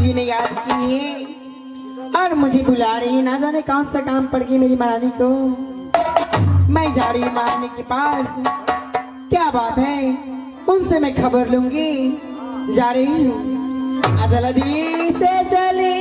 जी ने याद की है और मुझे बुला रही है। ना जाने कौन सा काम पड़ गया मेरी महारानी को। मैं जा रही हूँ महारानी के पास। क्या बात है, उनसे मैं खबर लूंगी। जा रही हूँ। जल्दी से चलिए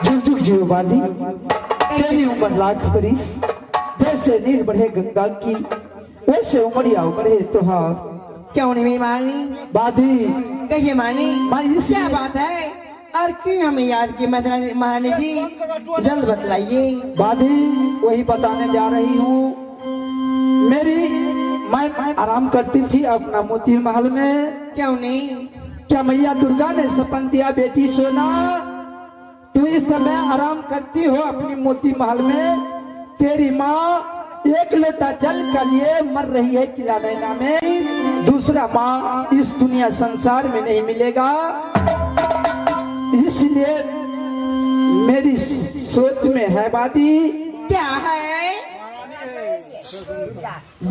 जुग जुग जीव बादी तेरी उम्र लाख बरिस। जैसे नीर बढ़े गंगा की वैसे उमरिया बढ़े तुहार। क्यों नहीं मेरी महारानी बादी कहिए महारानी क्या बात है और क्यों हमें याद की महारानी जी जल्द बतलाइए। बादी वही बताने जा रही हूँ। मैं आराम करती थी अपना मोती महल में। क्यों नहीं? क्या मैया दुर्गा ने सपन दिया बेटी सोना तू इस समय आराम करती हो अपनी मोती महल में। तेरी माँ एक लोटा जल के लिए मर रही है किला नैना में। दूसरा माँ इस दुनिया संसार में नहीं मिलेगा। इसलिए मेरी सोच में है बादी क्या है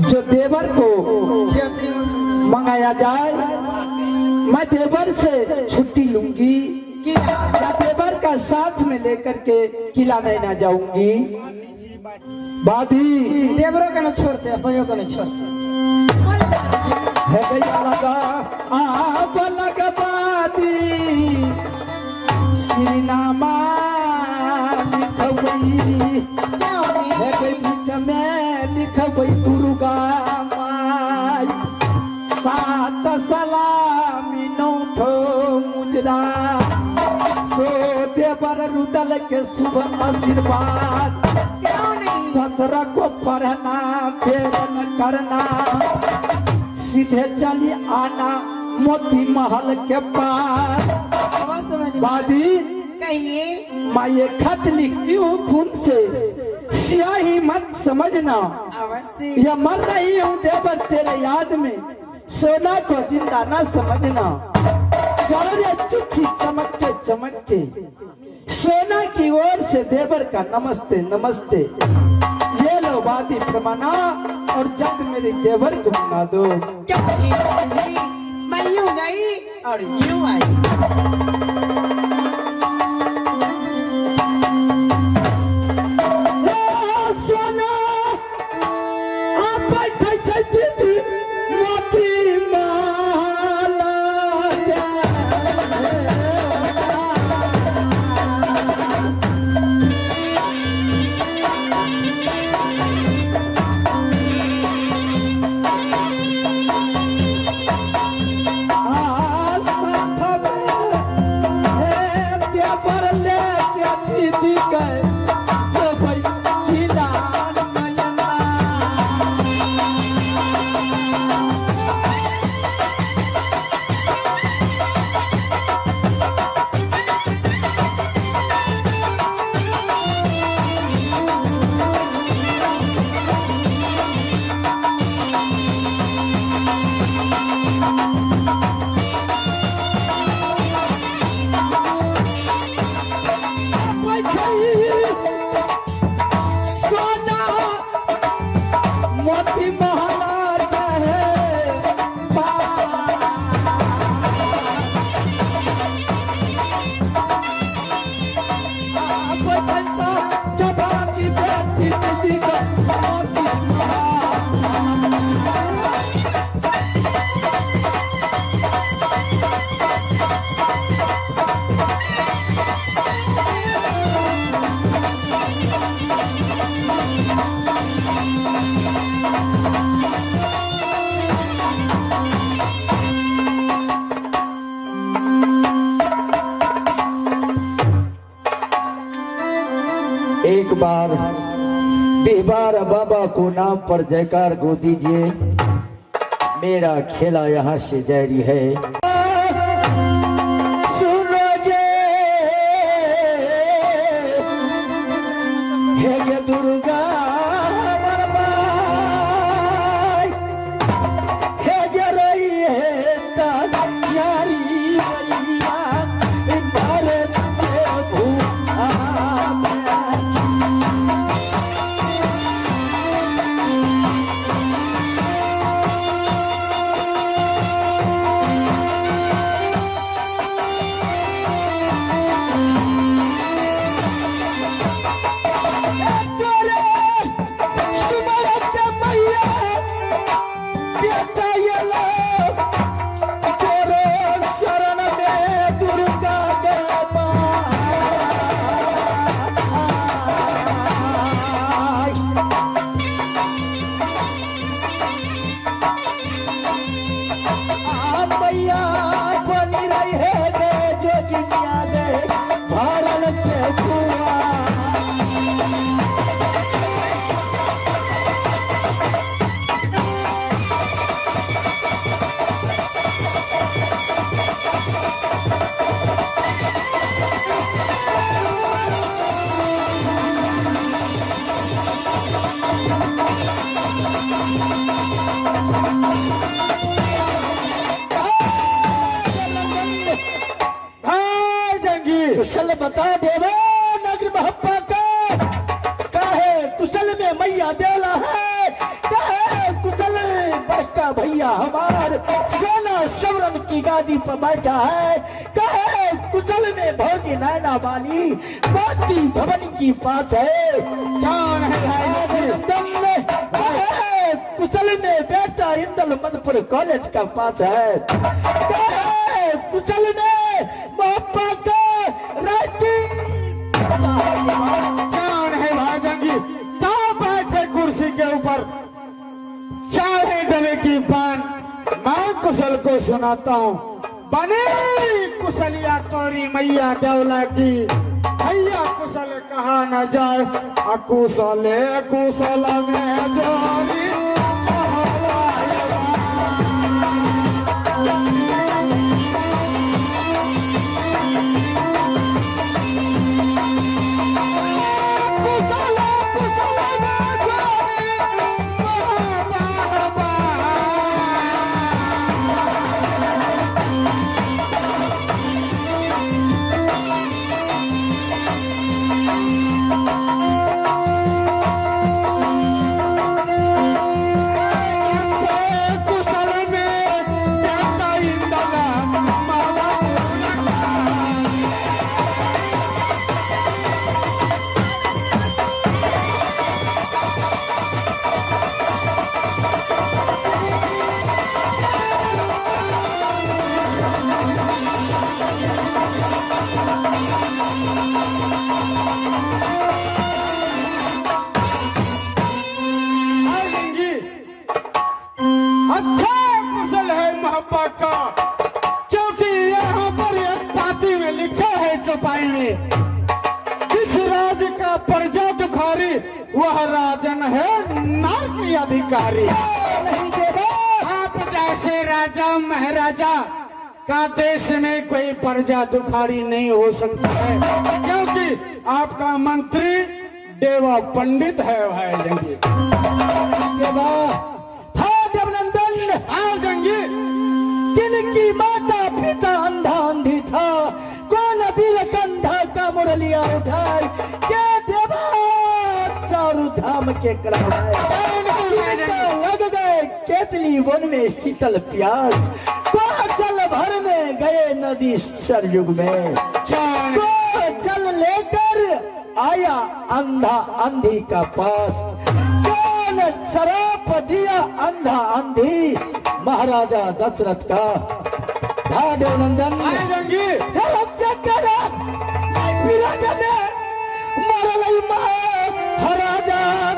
जो देवर को मंगाया जाए। मैं देवर से छुट्टी लूंगी या देवर का साथ में लेकर के किला नैना जाऊंगी। बादी देवरों का न छोड़ते सयो का न छोड़ते है गया लगा आप लगा बादी श्रीनामा लिखवई है गई बीच में लिखवई दुर्गा माई सात सलामी नौठो मुजरा सो देवर रुदल के शुभ आशीर्वाद। पत्र को पढ़ना देर न करना सीधे चली आना मोती महल के पास। बादी कहिए मैं ये खत लिखती हूँ खून से स्याही मत समझना। अवश्य या मर रही हूँ देवर तेरे याद में सोना को जिंदा न समझना। चलो रे चिट्ठी चमकते चमकते सोना की ओर से देवर का नमस्ते नमस्ते। ये लो बादी प्रमाणा और जल्द मेरे देवर को मंगा दो। क्या मैं यूं गई और यूं आई। एक बार बेबार बाबा को नाम पर जयकार गो दीजिए। मेरा खेला यहाँ से जारी है। सुनोगे हे गे दुर्गा हे गे रही है यारी भारत के भूखा कुशल बता देवे नगर महप्पा काहे कुशल में मैया देला है काहे कुशल बड़का भैया हमार सोना सवरन की गादी पर बैठा है काहे कुशल में भोगी नैना वाली मोती भवन की बात है। कौन है काहे कुशल में बेटा इंदल मधुपुर कॉलेज का पास है काहे कुशल में महप्पा का कौन है भाई जंगी तो बैठे कुर्सी के ऊपर चाहे डबे की पान मैं कुशल को सुनाता हूँ। बने कुशलिया तोरी मैया दौला की भैया कुशल कहा न जाए अकुशले कुशल में जोरी क्योंकि यहाँ पर एक पाती में लिखा है चौपाई में जिस राज का प्रजा दुखारी वह राजन है नर की अधिकारी। नहीं देवा आप जैसे राजा महाराजा का देश में कोई प्रजा दुखारी नहीं हो सकता है क्योंकि आपका मंत्री देवा पंडित है भाई जंगी। देवा देवनंदन हाँ जंगी जिनकी माता पिता अंधा अंधी था कौन अभी कंधा का मुरलिया उठाए के देवा चारू धाम के लग गए केतली वन में शीतल प्यास को जल भरने गए नदी सरयुग में को जल लेकर आया अंधा अंधी का पास कौन शराप दिया अंधा अंधी महाराजा दशरथ का। देवनंदन महाराजा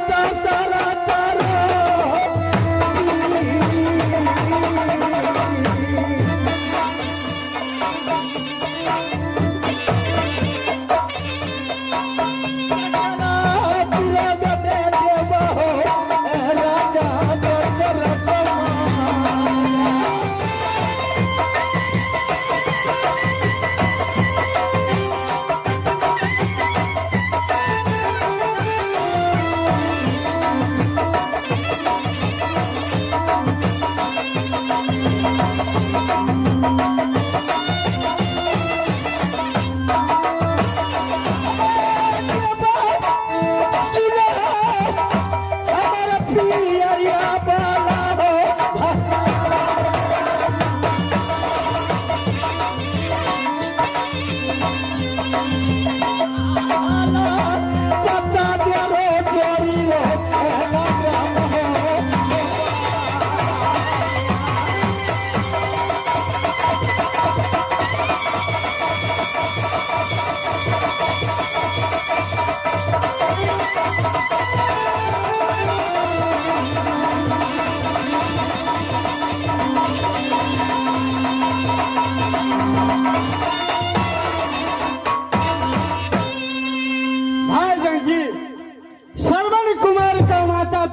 दशरथ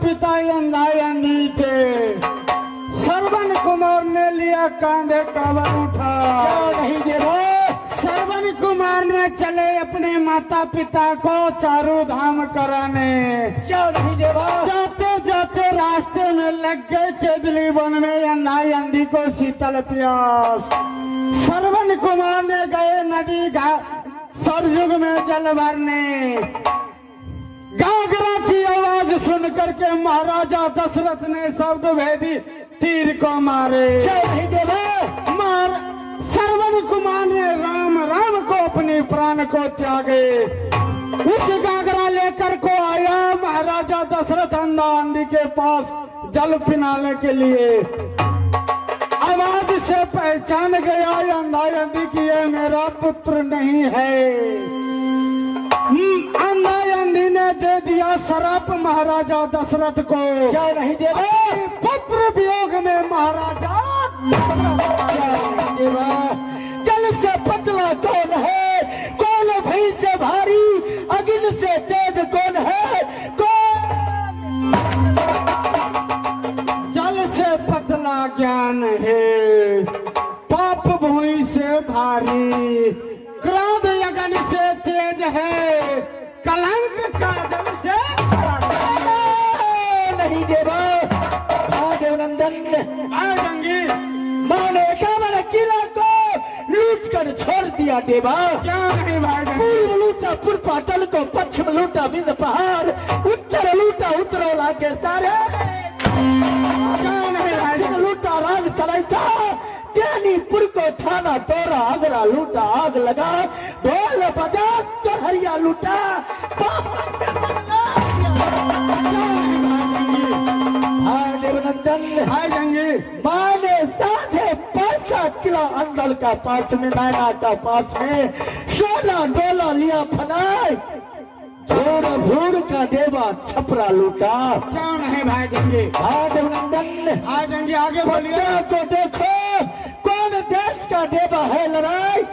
पिता अंधाई थे। श्रवण कुमार ने लिया कांधे कावर उठा। नहीं देवा, श्रवण कुमार ने चले अपने माता पिता को चारों धाम कराने। नहीं देवा, जाते जाते रास्ते में लग गए केदली वन में अंधाई अंधी को शीतल प्यास। श्रवण कुमार ने गए नदी सरयुग में जल भरने। गागरा की आवाज सुन करके महाराजा दशरथ ने शब्द भेदी तीर को मारे। नहीं देवा, मार श्रवण कुमार ने राम राम को अपने प्राण को त्यागे। उस गागरा लेकर को आया महाराजा दशरथ अंधा अंधी के पास जल पिलाने के लिए। आवाज से पहचान गया अंधा अंधी की ये मेरा पुत्र नहीं है। अंधा अंधी ने दे दिया शराप महाराजा दशरथ को। नहीं देवा, पुत्र वियोग में महाराजा देवा, जल से पतला कौन है, कौन भई से भारी, अग्नि से तेज कौन है, कौन? जल से पतला ज्ञान है, पाप भूमि से भारी, क्रोध यज्ञ से तेज है, कलंक का जल से नहीं देवा, महादेव नंदन आएंगी। माने कामन किला को लूट कर छोड़ दिया देवा। क्या नहीं भाई? पूर्व लूटा पूर्व पाटल को, पश्चिम लूटा बिंद पहाड़, उत्तर लूटा उत्तरौला के सारे, क्या नहीं भाई? लूटा राज सरायसा, ज्ञानीपुर को थाना तोरा, आगरा लूटा आग लगा, ढोल बजा चरहरिया लूटा, देवनंदन आएंगी। माने साधे पासा किला अंदर का पास में, नायना का पास में, सोना डोला लिया फनाई, भूर भूर का देवा छपरा लूटा। क्या नहीं भाई जंगी? देवनंदन आएंगे, आगे बोलिए। बच्चों को देखो, कौन देश का देवा है लड़ाई।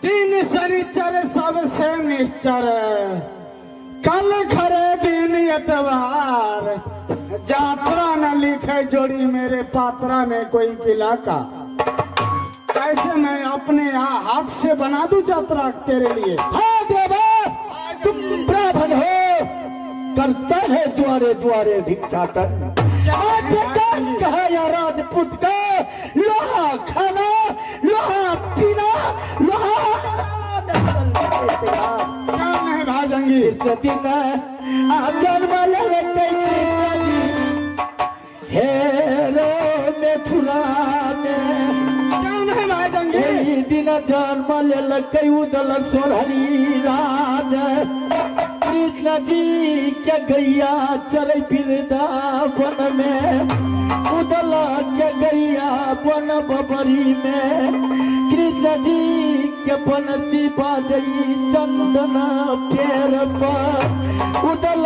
दिन शनिचर सबसे निश्चर, कल खरे दिन एतवार, यात्रा न लिखे जोड़ी मेरे पात्रा में कोई किला का। कैसे मैं अपने हाथ से बना दूं यात्रा तेरे लिए? हाँ देवा, तुम ब्राह्मण हो, करता है द्वारे द्वारे भिक्षाटन। कहा या राजपूत का लोहा खाना, लोहा पीना, लोहा क्या नहीं भाजंगी? दिन आंगन वाले हेरो मथुरा में, क्या नहीं भाजंगी? यही दिन जन्म ले कई उदल सोहरी राज, कृष्ण जी के गैया चले वृंदावन में, उदल के गैया वन बबरी में, कृष्ण जी के बंसी बाजई चंदन पेड़ पर, उदल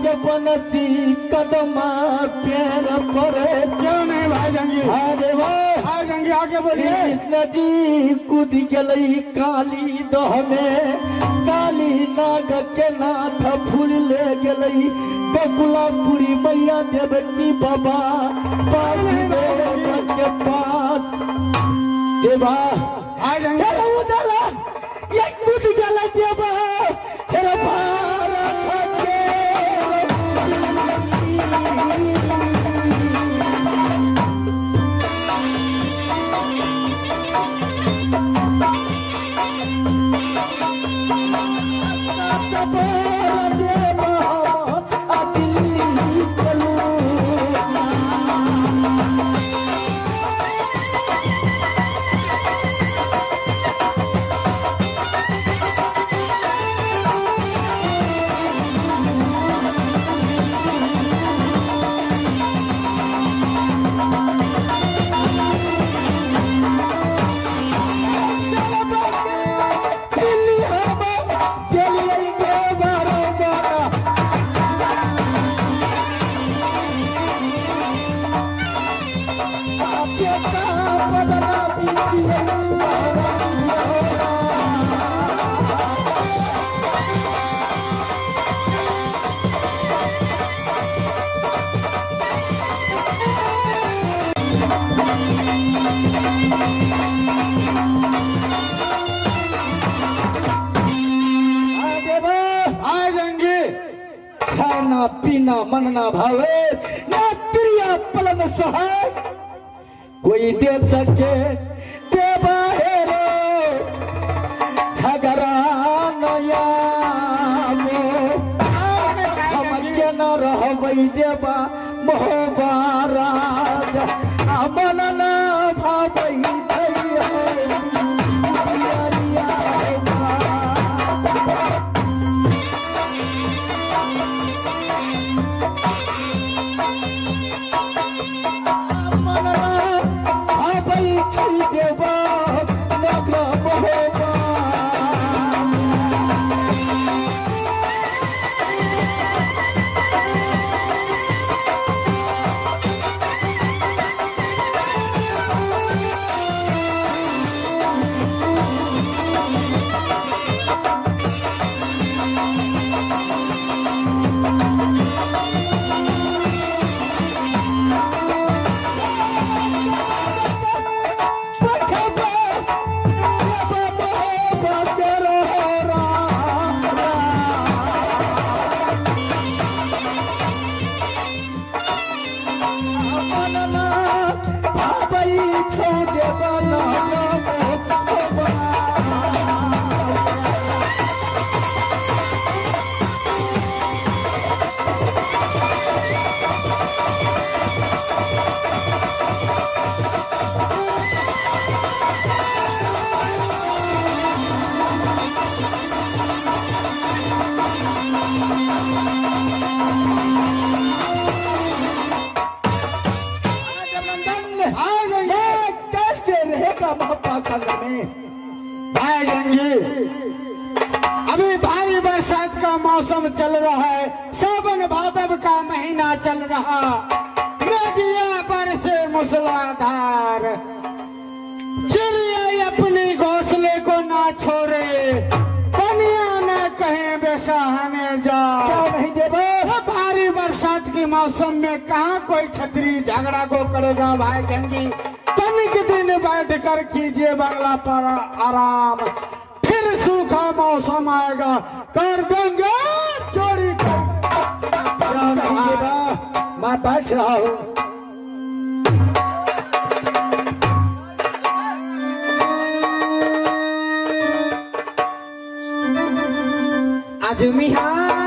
के बंसी कदमा पेड़ पर। क्यों नहीं भाजंगी? अरे वाह, भाजंगी, आगे बोलिए। कृष्ण जी कूद गई काली दह में, काली नाग के नाथ फूल ले गई, बकुलापुरी मैया देवकी बाबा के पास। देवा भाजंगी, उदला ये कूद गला देवा, तेरा भारत के खाना पीना मन ना भावे, ना प्रिया पलन सहाय, कोई दे सके देवा हेरो झगड़ा नया हम के न रहबै देवा मोहबारा मन न भावै अभी भारी बरसात का मौसम चल रहा है, सावन भादव का महीना चल रहा, नदियां पर से मूसलाधार, चिड़िया अपने घोंसले को ना छोड़े, पनिया न कहे बेसहाने जा। नहीं देवा भारी बरसात के मौसम में कहाँ कोई छतरी झगड़ा को करेगा भाई जंगी। तनिक दिन बैठ कर कीजिए बंगला पर आराम, फिर सूखा मौसम आएगा कर देंगे चोरी कर। नहीं देवा मैं बैठ रहा हूँ। आज मिहार